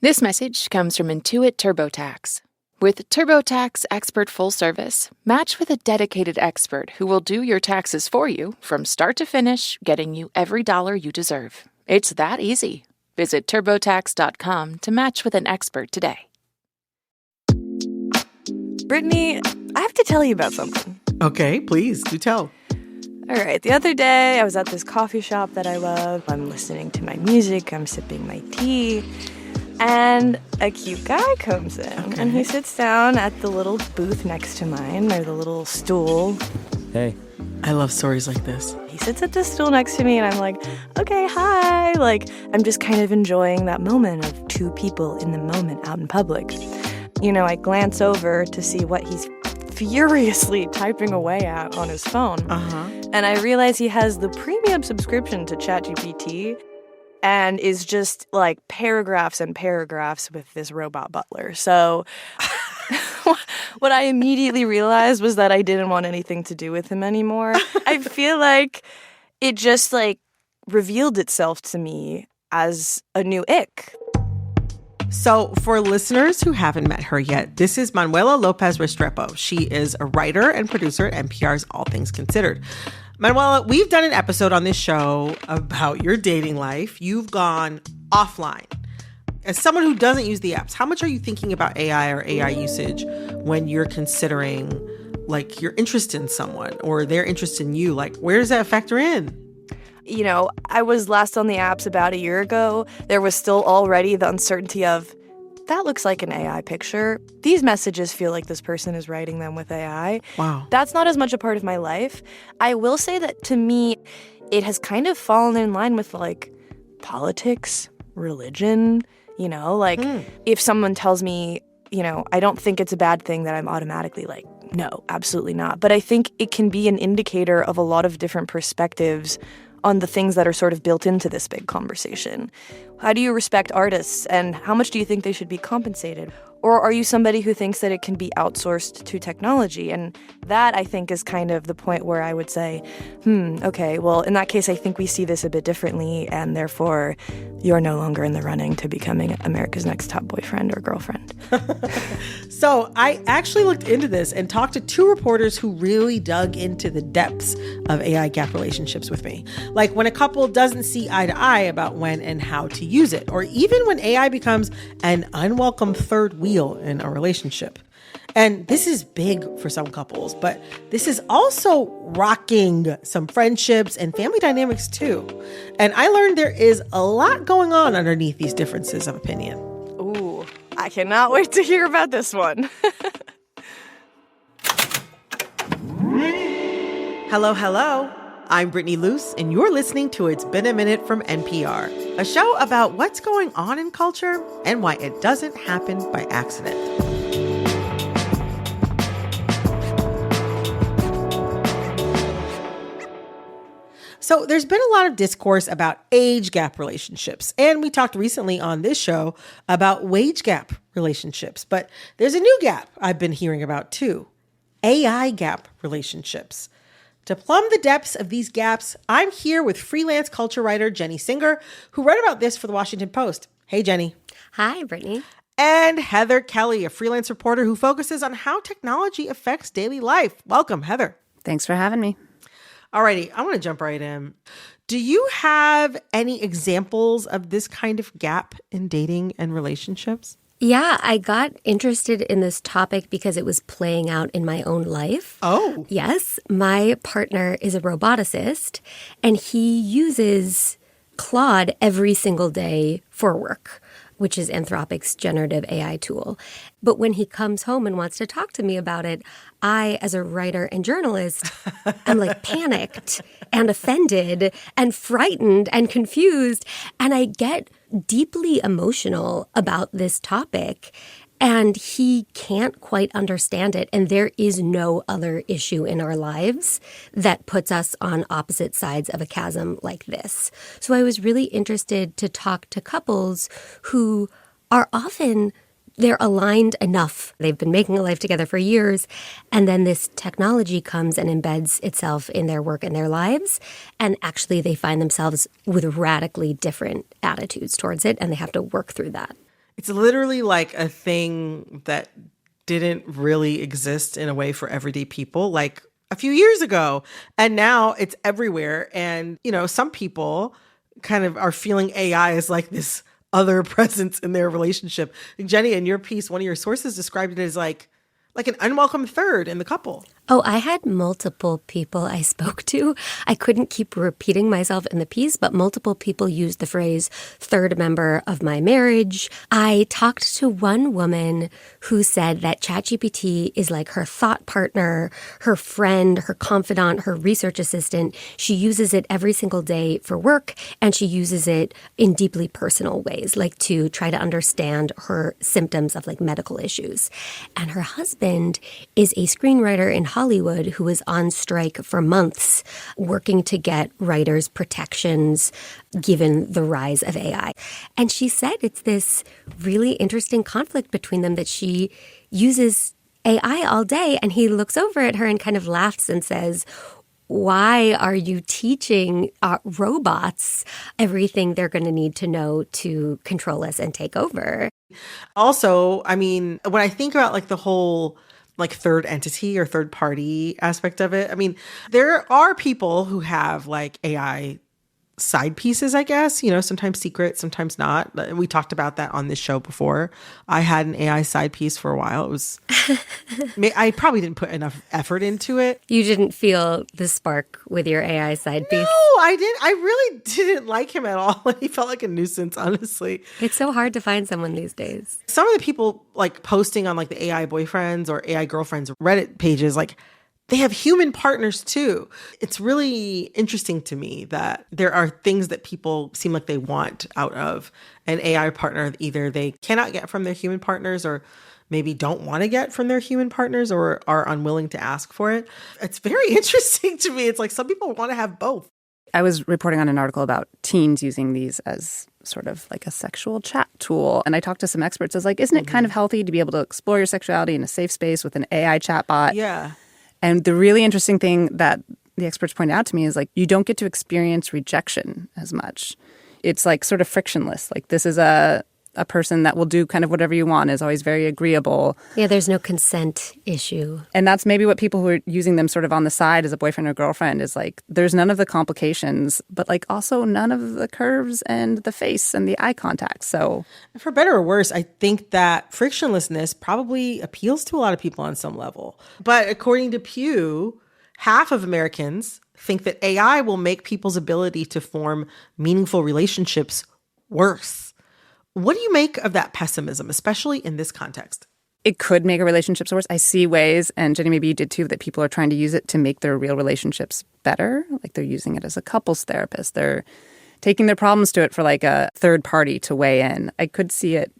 This message comes from Intuit TurboTax. With TurboTax Expert Full Service, match with a dedicated expert who will do your taxes for you from start to finish, getting you every dollar you deserve. It's that easy. Visit TurboTax.com to match with an expert today. Brittany, I have to tell you about something. Okay, please, do tell. All right, the other day I was at this coffee shop that I love. I'm listening to my music, I'm sipping my tea, and a cute guy comes in. Okay. And he sits down at the little booth next to mine, or the little stool. Hey. I love stories like this. He sits at the stool next to me, and I'm like, okay, hi. Like, I'm just kind of enjoying that moment of two people in the moment out in public. You know, I glance over to see what he's furiously typing away at on his phone. And I realize he has the premium subscription to ChatGPT and is just like paragraphs and paragraphs with this robot butler. So what I immediately realized was that I didn't want anything to do with him anymore. I feel like it just like revealed itself to me as a new ick. So for listeners who haven't met her yet, this is Manuela Lopez Restrepo. She is a writer and producer at NPR's All Things Considered. Manuela, we've done an episode on this show about your dating life. You've gone offline. As someone who doesn't use the apps, how much are you thinking about AI or AI usage when you're considering like your interest in someone or their interest in you? Like, where does that factor in? You know, I was last on the apps about a year ago. There was still already the uncertainty of, that looks like an AI picture. These messages feel like this person is writing them with AI. Wow. That's not as much a part of my life. I will say that to me, it has kind of fallen in line with like politics, religion, you know, like if someone tells me, you know, I don't think it's a bad thing, that I'm automatically like, no, absolutely not. But I think it can be an indicator of a lot of different perspectives on the things that are sort of built into this big conversation. How do you respect artists, and how much do you think they should be compensated? Or are you somebody who thinks that it can be outsourced to technology? And that, I think, is kind of the point where I would say, okay, well, in that case, I think we see this a bit differently, and therefore you're no longer in the running to becoming America's Next Top Boyfriend or Girlfriend. So I actually looked into this and talked to two reporters who really dug into the depths of AI gap relationships with me. Like when a couple doesn't see eye to eye about when and how to use it, or even when AI becomes an unwelcome third wheel in a relationship. And this is big for some couples, but this is also rocking some friendships and family dynamics too. And I learned there is a lot going on underneath these differences of opinion. Ooh, I cannot wait to hear about this one. Hello, hello. I'm Brittany Luce, and you're listening to It's Been a Minute from NPR, a show about what's going on in culture and why it doesn't happen by accident. So there's been a lot of discourse about age gap relationships, and we talked recently on this show about wage gap relationships, but there's a new gap I've been hearing about too, AI gap relationships. To plumb the depths of these gaps, I'm here with freelance culture writer Jenny Singer, who wrote about this for the Washington Post. Hey, Jenny. Hi, Brittany. And Heather Kelly, a freelance reporter who focuses on how technology affects daily life. Welcome, Heather. Thanks for having me. Alrighty, I want to jump right in. Do you have any examples of this kind of gap in dating and relationships? Yeah, I got interested in this topic because it was playing out in my own life. Oh. Yes, my partner is a roboticist, and he uses Claude every single day for work, which is Anthropic's generative AI tool. But when he comes home and wants to talk to me about it, I, as a writer and journalist, am like panicked and offended and frightened and confused. And I get deeply emotional about this topic. And he can't quite understand it. And there is no other issue in our lives that puts us on opposite sides of a chasm like this. So I was really interested to talk to couples who are often, they're aligned enough. They've been making a life together for years. And then this technology comes and embeds itself in their work and their lives. And actually they find themselves with radically different attitudes towards it. And they have to work through that. It's literally like a thing that didn't really exist in a way for everyday people like a few years ago. And now it's everywhere. And, some people kind of are feeling AI as like this other presence in their relationship. Jenny, in your piece, one of your sources described it as like an unwelcome third in the couple. Oh, I had multiple people I spoke to. I couldn't keep repeating myself in the piece, but multiple people used the phrase third member of my marriage. I talked to one woman who said that ChatGPT is like her thought partner, her friend, her confidant, her research assistant. She uses it every single day for work, and she uses it in deeply personal ways, like to try to understand her symptoms of like medical issues. And her husband is a screenwriter in Hollywood who was on strike for months working to get writers' protections given the rise of AI. And she said it's this really interesting conflict between them that she uses AI all day, and he looks over at her and kind of laughs and says, why are you teaching robots everything they're going to need to know to control us and take over? Also, I mean, when I think about like the whole like third entity or third party aspect of it, I mean, there are people who have like AI side pieces, I guess, sometimes secret, sometimes not. We talked about that on this show before. I had an AI side piece for a while. It was, I probably didn't put enough effort into it. You didn't feel the spark with your AI side piece? No, I didn't. I really didn't like him at all. He felt like a nuisance, honestly. It's so hard to find someone these days. Some of the people like posting on like the AI boyfriends or AI girlfriends Reddit pages, like, they have human partners too. It's really interesting to me that there are things that people seem like they want out of an AI partner. Either they cannot get from their human partners or maybe don't want to get from their human partners or are unwilling to ask for it. It's very interesting to me. It's like some people want to have both. I was reporting on an article about teens using these as sort of like a sexual chat tool. And I talked to some experts. I was like, isn't it kind of healthy to be able to explore your sexuality in a safe space with an AI chatbot? Yeah. And the really interesting thing that the experts pointed out to me is like, you don't get to experience rejection as much. It's like sort of frictionless. Like this is a person that will do kind of whatever you want, is always very agreeable. Yeah, there's no consent issue. And that's maybe what people who are using them sort of on the side as a boyfriend or girlfriend is like, there's none of the complications, but like also none of the curves and the face and the eye contact. So for better or worse, I think that frictionlessness probably appeals to a lot of people on some level. But according to Pew, half of Americans think that AI will make people's ability to form meaningful relationships worse. What do you make of that pessimism, especially in this context? It could make a relationship worse. I see ways, and Jenny, maybe you did too, that people are trying to use it to make their real relationships better. Like they're using it as a couples therapist. They're taking their problems to it for like a third party to weigh in. I could see it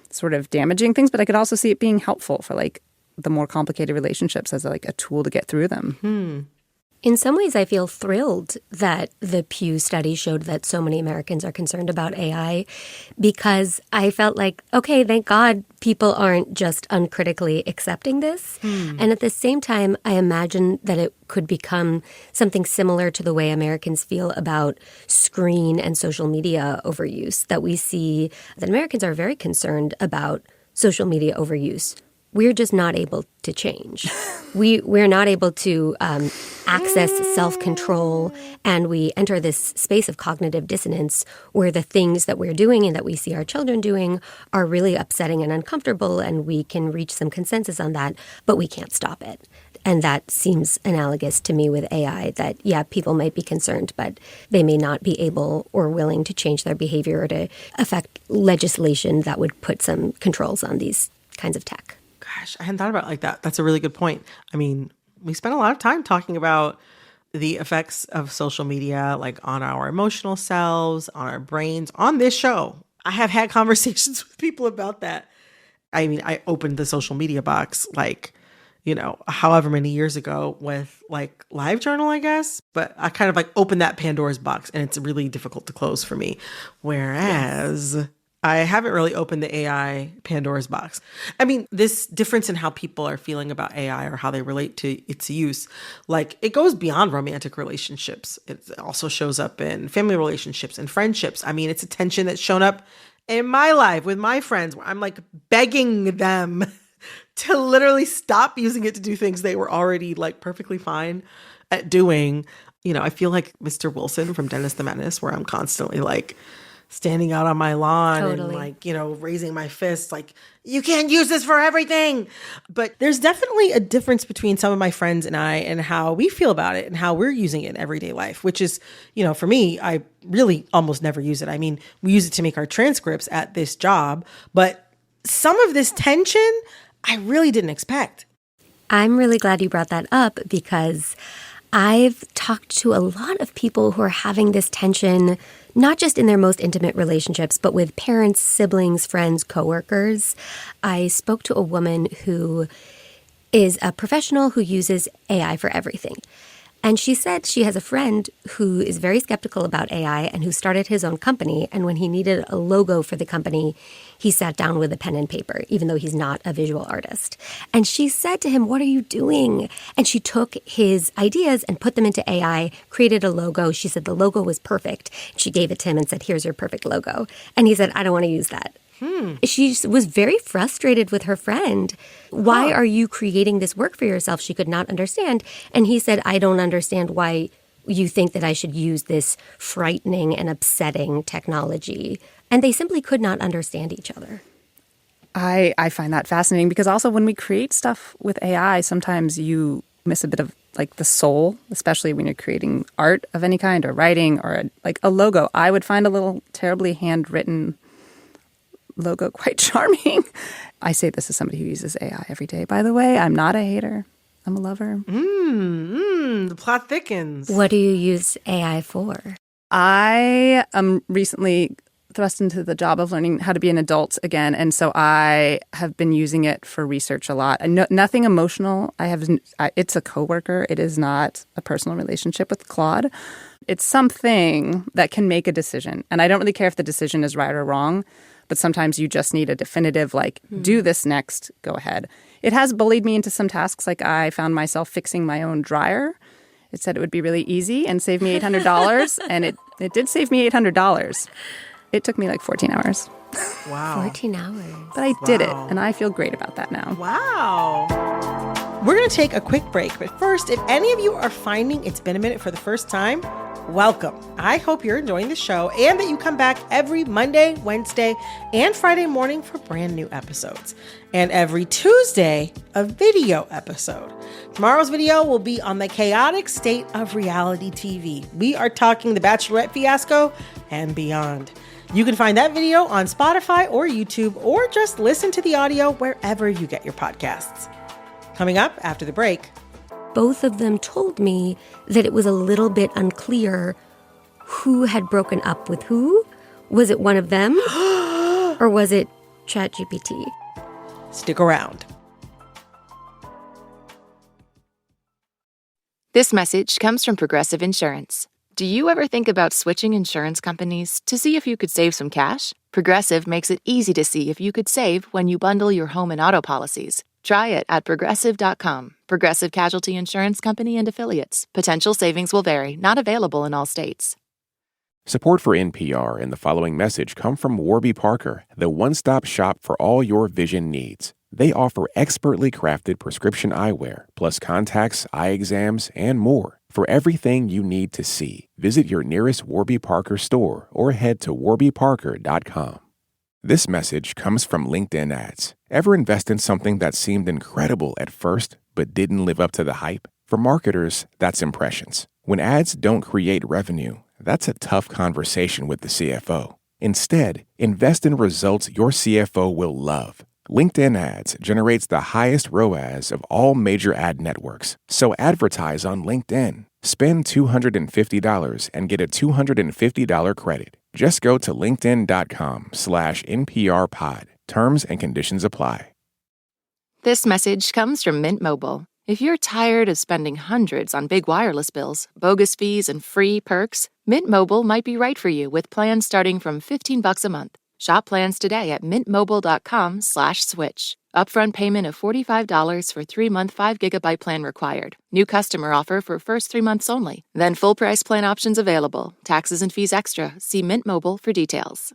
sort of damaging things, but I could also see it being helpful for like the more complicated relationships as like a tool to get through them. In some ways, I feel thrilled that the Pew study showed that so many Americans are concerned about AI, because I felt like, okay, thank God people aren't just uncritically accepting this. And at the same time, I imagine that it could become something similar to the way Americans feel about screen and social media overuse, that we see that Americans are very concerned about social media overuse. We're just not able to change. We're not able to access self-control, and we enter this space of cognitive dissonance where the things that we're doing and that we see our children doing are really upsetting and uncomfortable, and we can reach some consensus on that, but we can't stop it. And that seems analogous to me with AI, that, yeah, people might be concerned, but they may not be able or willing to change their behavior or to affect legislation that would put some controls on these kinds of tech. Gosh, I hadn't thought about it like that. That's a really good point. I mean, we spent a lot of time talking about the effects of social media, like on our emotional selves, on our brains, on this show. I have had conversations with people about that. I mean, I opened the social media box like, however many years ago with like LiveJournal, I guess. But I kind of like opened that Pandora's box, and it's really difficult to close for me. Whereas I haven't really opened the AI Pandora's box. I mean, this difference in how people are feeling about AI or how they relate to its use, like it goes beyond romantic relationships. It also shows up in family relationships and friendships. I mean, it's a tension that's shown up in my life with my friends where I'm like begging them to literally stop using it to do things they were already like perfectly fine at doing. You know, I feel like Mr. Wilson from Dennis the Menace, where I'm constantly like standing out on my lawn and like, you know, raising my fists like, you can't use this for everything. But there's definitely a difference between some of my friends and I and how we feel about it and how we're using it in everyday life, which is, you know, for me, I really almost never use it. I mean, we use it to make our transcripts at this job, but some of this tension I really didn't expect. I'm really glad you brought that up because I've talked to a lot of people who are having this tension, not just in their most intimate relationships, but with parents, siblings, friends, coworkers. I spoke to a woman who is a professional who uses AI for everything. And she said she has a friend who is very skeptical about AI and who started his own company. And when he needed a logo for the company, he sat down with a pen and paper, even though he's not a visual artist. And she said to him, "What are you doing?" And she took his ideas and put them into AI, created a logo. She said the logo was perfect. She gave it to him and said, "Here's your perfect logo." And he said, "I don't want to use that." She was very frustrated with her friend. Why are you creating this work for yourself? She could not understand. And he said, "I don't understand why you think that I should use this frightening and upsetting technology." And they simply could not understand each other. I find that fascinating because also when we create stuff with AI, sometimes you miss a bit of like the soul, especially when you're creating art of any kind or writing or like a logo. I would find a little terribly handwritten logo quite charming. I say this as somebody who uses AI every day, by the way. I'm not a hater. I'm a lover. The plot thickens. What do you use AI for? I am recently thrust into the job of learning how to be an adult again. And so I have been using it for research a lot. Nothing emotional. It's a coworker. It is not a personal relationship with Claude. It's something that can make a decision. And I don't really care if the decision is right or wrong. But sometimes you just need a definitive, like, do this next, go ahead. It has bullied me into some tasks. Like I found myself fixing my own dryer. It said it would be really easy and save me $800. And it did save me $800. It took me like 14 hours. Wow. 14 hours. But I did it, and I feel great about that now. Wow. We're going to take a quick break. But first, if any of you are finding It's Been a Minute for the first time, welcome. I hope you're enjoying the show and that you come back every Monday, Wednesday, and Friday morning for brand new episodes. And every Tuesday, a video episode. Tomorrow's video will be on the chaotic state of reality TV. We are talking the Bachelorette fiasco and beyond. You can find that video on Spotify or YouTube, or just listen to the audio wherever you get your podcasts. Coming up after the break. Both of them told me that it was a little bit unclear who had broken up with who. Was it one of them or was it ChatGPT? Stick around. This message comes from Progressive Insurance. Do you ever think about switching insurance companies to see if you could save some cash? Progressive makes it easy to see if you could save when you bundle your home and auto policies. Try it at Progressive.com. Progressive Casualty Insurance Company and Affiliates. Potential savings will vary. Not available in all states. Support for NPR and the following message come from Warby Parker, the one-stop shop for all your vision needs. They offer expertly crafted prescription eyewear, plus contacts, eye exams, and more. For everything you need to see, visit your nearest Warby Parker store or head to warbyparker.com. This message comes from LinkedIn ads. Ever invest in something that seemed incredible at first, but didn't live up to the hype? For marketers, that's impressions. When ads don't create revenue, that's a tough conversation with the CFO. Instead, invest in results your CFO will love. LinkedIn ads generates the highest ROAS of all major ad networks. So advertise on LinkedIn. Spend $250 and get a $250 credit. Just go to linkedin.com/NPRpod. Terms and conditions apply. This message comes from Mint Mobile. If you're tired of spending hundreds on big wireless bills, bogus fees, and free perks, Mint Mobile might be right for you with plans starting from $15 a month. Shop plans today at mintmobile.com/switch. Upfront payment of $45 for 3-month 5GB plan required. New customer offer for first 3 months only. Then full price plan options available. Taxes and fees extra. See Mint Mobile for details.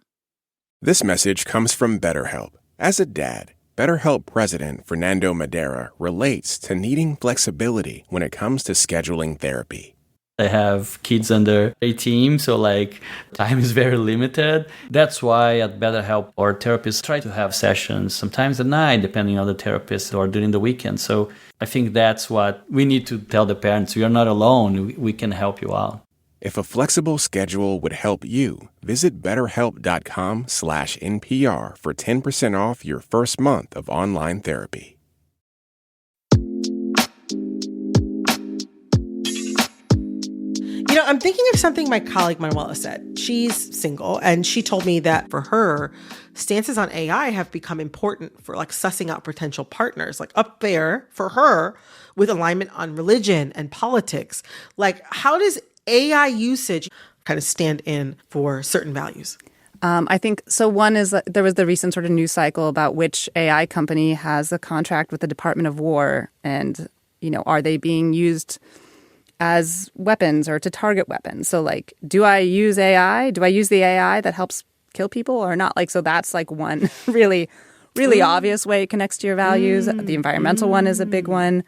This message comes from BetterHelp. As a dad, BetterHelp President Fernando Madera relates to needing flexibility when it comes to scheduling therapy. I have kids under 18, so time is very limited. That's why at BetterHelp, our therapists try to have sessions sometimes at night, depending on the therapist, or during the weekend. So I think that's what we need to tell the parents. You're not alone. We can help you out. If a flexible schedule would help you, visit betterhelp.com/NPR for 10% off your first month of online therapy. I'm thinking of something my colleague Manuela said. She's single, and she told me that for her, stances on AI have become important for sussing out potential partners, up there for her with alignment on religion and politics. How does AI usage kind of stand in for certain values? I think so. One is that there was the recent sort of news cycle about which AI company has a contract with the Department of War, and are they being used as weapons or to target weapons? So do I use AI? Do I use the AI that helps kill people or not? So that's one really obvious way it connects to your values. The environmental one is a big one.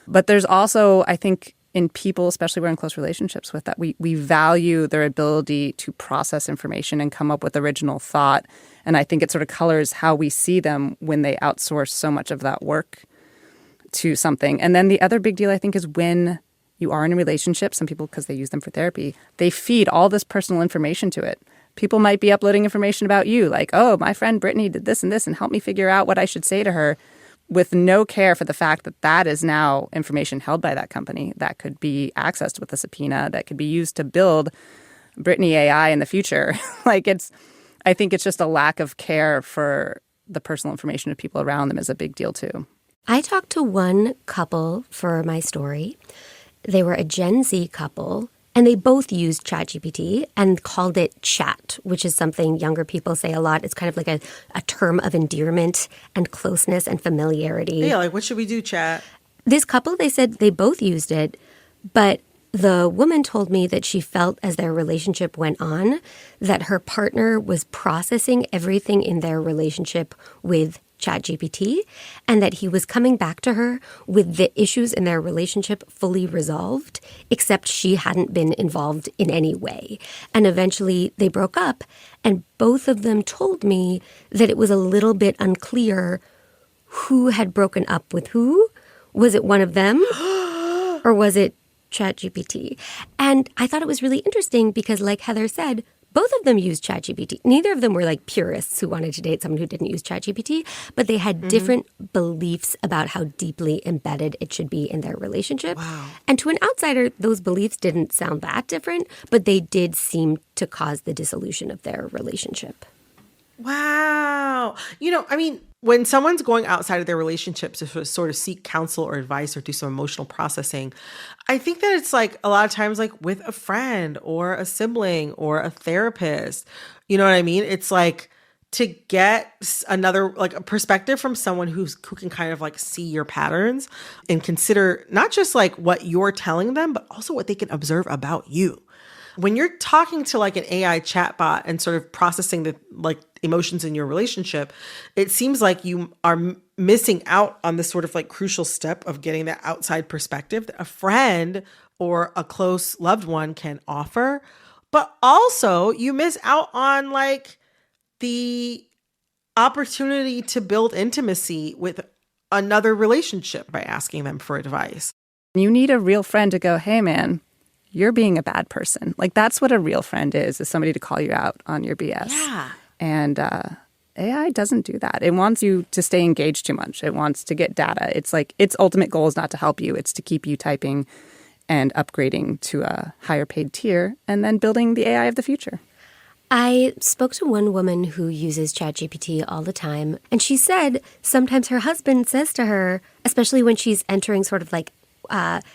But there's also, I think, in people, especially we're in close relationships with, that we value their ability to process information and come up with original thought. And I think it sort of colors how we see them when they outsource so much of that work to something. And then the other big deal, I think, is when you are in a relationship, some people, because they use them for therapy, they feed all this personal information to it. People might be uploading information about you, oh, my friend Brittany did this and help me figure out what I should say to her, with no care for the fact that that is now information held by that company that could be accessed with a subpoena, that could be used to build Brittany AI in the future. I think it's just a lack of care for the personal information of people around them is a big deal too. I talked to one couple for my story. They were a Gen Z couple, and they both used ChatGPT and called it chat, which is something younger people say a lot. It's kind of like a term of endearment and closeness and familiarity. Yeah, what should we do, chat? This couple, they said they both used it, but the woman told me that she felt as their relationship went on that her partner was processing everything in their relationship with ChatGPT, and that he was coming back to her with the issues in their relationship fully resolved, except she hadn't been involved in any way. And eventually they broke up, and both of them told me that it was a little bit unclear who had broken up with who. Was it one of them or was it ChatGPT? And I thought it was really interesting because, like Heather said, both of them used ChatGPT. Neither of them were purists who wanted to date someone who didn't use ChatGPT, but they had different beliefs about how deeply embedded it should be in their relationship. Wow. And to an outsider, those beliefs didn't sound that different, but they did seem to cause the dissolution of their relationship. Wow. When someone's going outside of their relationships to sort of seek counsel or advice or do some emotional processing, I think that it's a lot of times with a friend or a sibling or a therapist. You know what I mean? It's to get another a perspective from someone who can kind of see your patterns and consider not just what you're telling them, but also what they can observe about you. When you're talking to an AI chatbot and sort of processing the emotions in your relationship, it seems like you are missing out on this sort of crucial step of getting that outside perspective that a friend or a close loved one can offer. But also you miss out on the opportunity to build intimacy with another relationship by asking them for advice. You need a real friend to go, hey man, you're being a bad person. That's what a real friend is somebody to call you out on your BS. Yeah. And AI doesn't do that. It wants you to stay engaged too much. It wants to get data. It's its ultimate goal is not to help you. It's to keep you typing and upgrading to a higher paid tier and then building the AI of the future. I spoke to one woman who uses ChatGPT all the time, and she said sometimes her husband says to her, especially when she's entering sort of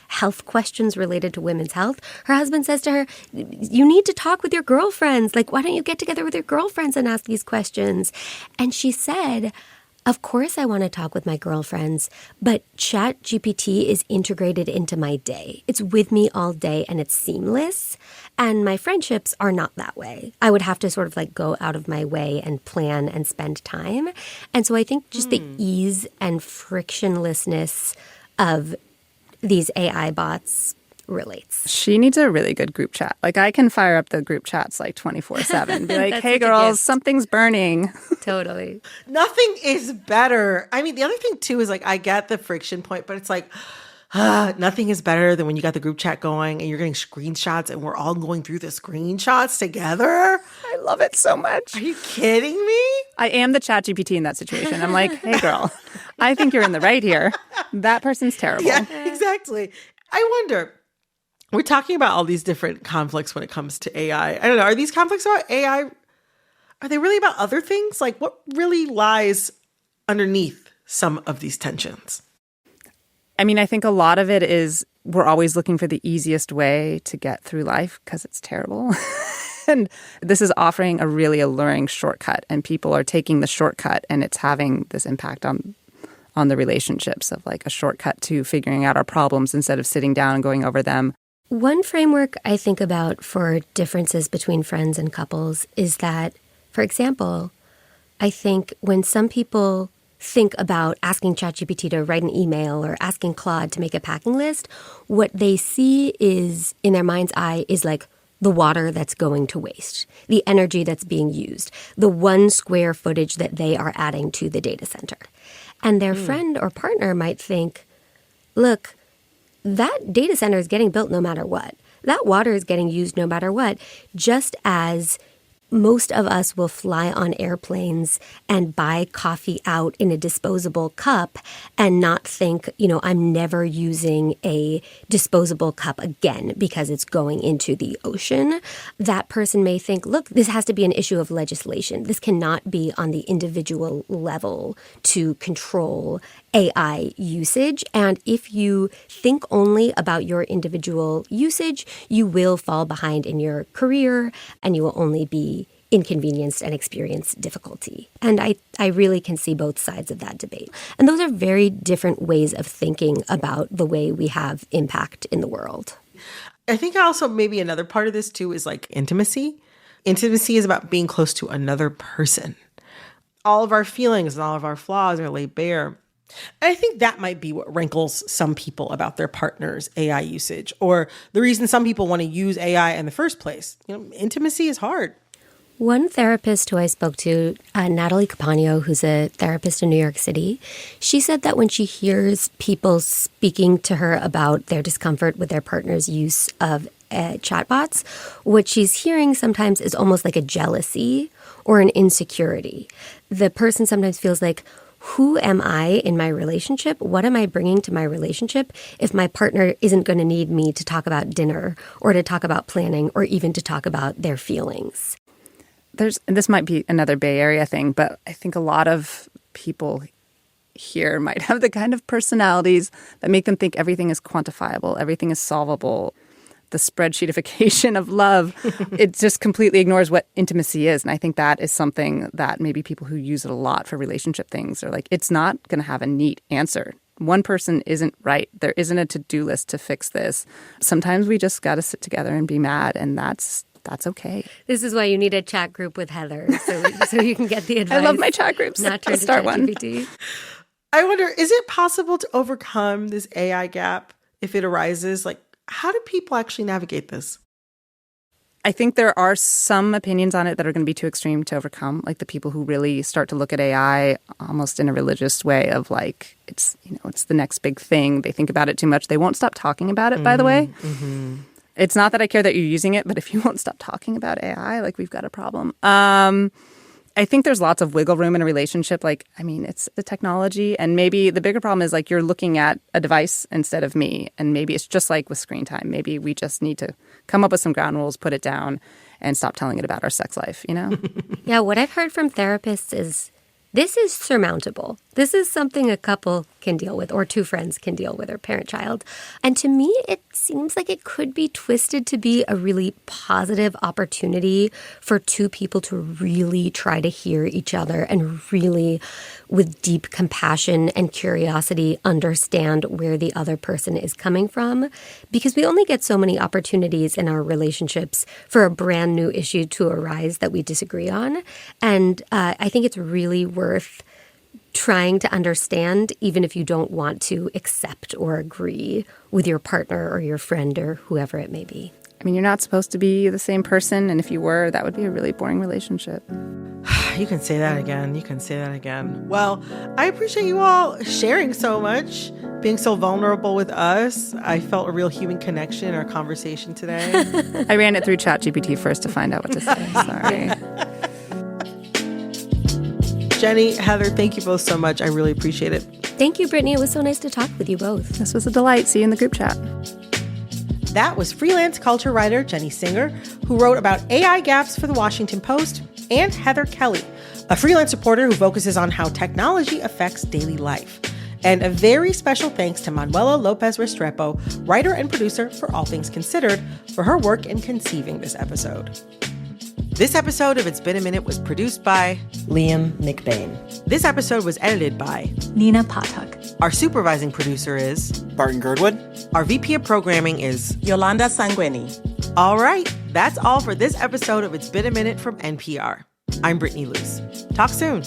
health questions related to women's health, her husband says to her, you need to talk with your girlfriends. Why don't you get together with your girlfriends and ask these questions? And she said, Of course I want to talk with my girlfriends, but ChatGPT is integrated into my day. It's with me all day and it's seamless. And my friendships are not that way. I would have to sort of like go out of my way and plan and spend time. And so I think just the ease and frictionlessness of these AI bots relates. She needs a really good group chat. Like, I can fire up the group chats like 24/7. Be like, hey, girls, something's burning. Totally. Nothing is better. I mean, the other thing too is like, I get the friction point, but it's like, nothing is better than when you got the group chat going and you're getting screenshots and we're all going through the screenshots together. I love it so much. Are you kidding me? I am the ChatGPT in that situation. I'm like, hey, girl, I think you're in the right here. That person's terrible. Yeah, exactly. I wonder, we're talking about all these different conflicts when it comes to AI. I don't know. Are these conflicts about AI? Are they really about other things? Like, what really lies underneath some of these tensions? I mean, I think a lot of it is we're always looking for the easiest way to get through life because it's terrible. And this is offering a really alluring shortcut, and people are taking the shortcut, and it's having this impact on the relationships of like a shortcut to figuring out our problems instead of sitting down and going over them. One framework I think about for differences between friends and couples is that, for example, I think when some people think about asking ChatGPT to write an email or asking Claude to make a packing list, what they see is, in their mind's eye, is like the water that's going to waste, the energy that's being used, the 1 square footage that they are adding to the data center. And their friend or partner might think, look, that data center is getting built no matter what. That water is getting used no matter what, just as most of us will fly on airplanes and buy coffee out in a disposable cup and not think, I'm never using a disposable cup again because it's going into the ocean. That person may think, look, this has to be an issue of legislation. This cannot be on the individual level to control AI usage. And if you think only about your individual usage, you will fall behind in your career and you will only be inconvenienced and experience difficulty. And I really can see both sides of that debate. And those are very different ways of thinking about the way we have impact in the world. I think also maybe another part of this too is like intimacy. Intimacy is about being close to another person. All of our feelings and all of our flaws are laid bare. And I think that might be what rankles some people about their partner's AI usage, or the reason some people want to use AI in the first place. Intimacy is hard. One therapist who I spoke to, Natalie Capano, who's a therapist in New York City, she said that when she hears people speaking to her about their discomfort with their partner's use of chatbots, what she's hearing sometimes is almost like a jealousy or an insecurity. The person sometimes feels like, who am I in my relationship? What am I bringing to my relationship if my partner isn't going to need me to talk about dinner or to talk about planning or even to talk about their feelings? This might be another Bay Area thing, but I think a lot of people here might have the kind of personalities that make them think everything is quantifiable, everything is solvable. The spreadsheetification of love, it just completely ignores what intimacy is. And I think that is something that maybe people who use it a lot for relationship things are like, it's not going to have a neat answer. One person isn't right. There isn't a to-do list to fix this. Sometimes we just got to sit together and be mad, and that's okay. This is why you need a chat group with Heather, so you can get the advice. I love my chat groups. Not turn I'll start to ChatGPT. I wonder, is it possible to overcome this AI gap if it arises? Like, how do people actually navigate this? I think there are some opinions on it that are going to be too extreme to overcome, like the people who really start to look at AI almost in a religious way of like, it's the next big thing. They think about it too much. They won't stop talking about it, by the way. Mm-hmm. It's not that I care that you're using it, but if you won't stop talking about AI, like we've got a problem. I think there's lots of wiggle room in a relationship. Like, I mean, it's the technology. And maybe the bigger problem is like you're looking at a device instead of me. And maybe it's just like with screen time. Maybe we just need to come up with some ground rules, put it down, and stop telling it about our sex life, Yeah, what I've heard from therapists is this is surmountable. This is something a couple can deal with, or two friends can deal with, or parent-child. And to me, it seems like it could be twisted to be a really positive opportunity for two people to really try to hear each other and really, with deep compassion and curiosity, understand where the other person is coming from. Because we only get so many opportunities in our relationships for a brand new issue to arise that we disagree on. And I think it's really worth trying to understand, even if you don't want to accept or agree with your partner or your friend or whoever it may be. I mean, you're not supposed to be the same person, and if you were, that would be a really boring relationship. You can say that again. You can say that again. Well, I appreciate you all sharing so much, being so vulnerable with us. I felt a real human connection in our conversation today. I ran it through ChatGPT first to find out what to say. Sorry. Jenny, Heather, thank you both so much. I really appreciate it. Thank you, Brittany. It was so nice to talk with you both. This was a delight. See you in the group chat. That was freelance culture writer Jenny Singer, who wrote about AI gaps for the Washington Post, and Heather Kelly, a freelance reporter who focuses on how technology affects daily life. And a very special thanks to Manuela Lopez Restrepo, writer and producer for All Things Considered, for her work in conceiving this episode. This episode of It's Been a Minute was produced by Liam McBain. This episode was edited by Nina Patak. Our supervising producer is Barton Girdwood. Our VP of programming is Yolanda Sanguini. All right, that's all for this episode of It's Been a Minute from NPR. I'm Brittany Luce. Talk soon.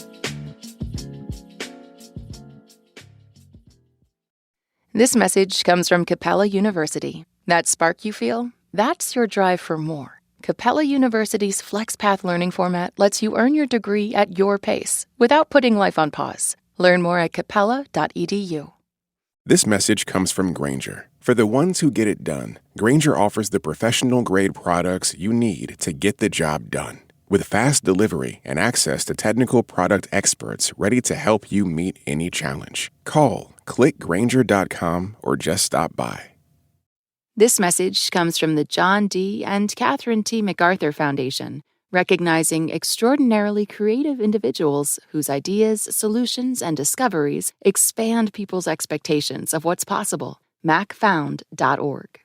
This message comes from Capella University. That spark you feel? That's your drive for more. Capella University's FlexPath learning format lets you earn your degree at your pace without putting life on pause. Learn more at capella.edu. This message comes from Grainger. For the ones who get it done, Grainger offers the professional-grade products you need to get the job done. With fast delivery and access to technical product experts ready to help you meet any challenge. Call, click Grainger.com, or just stop by. This message comes from the John D. and Catherine T. MacArthur Foundation, recognizing extraordinarily creative individuals whose ideas, solutions, and discoveries expand people's expectations of what's possible. macfound.org.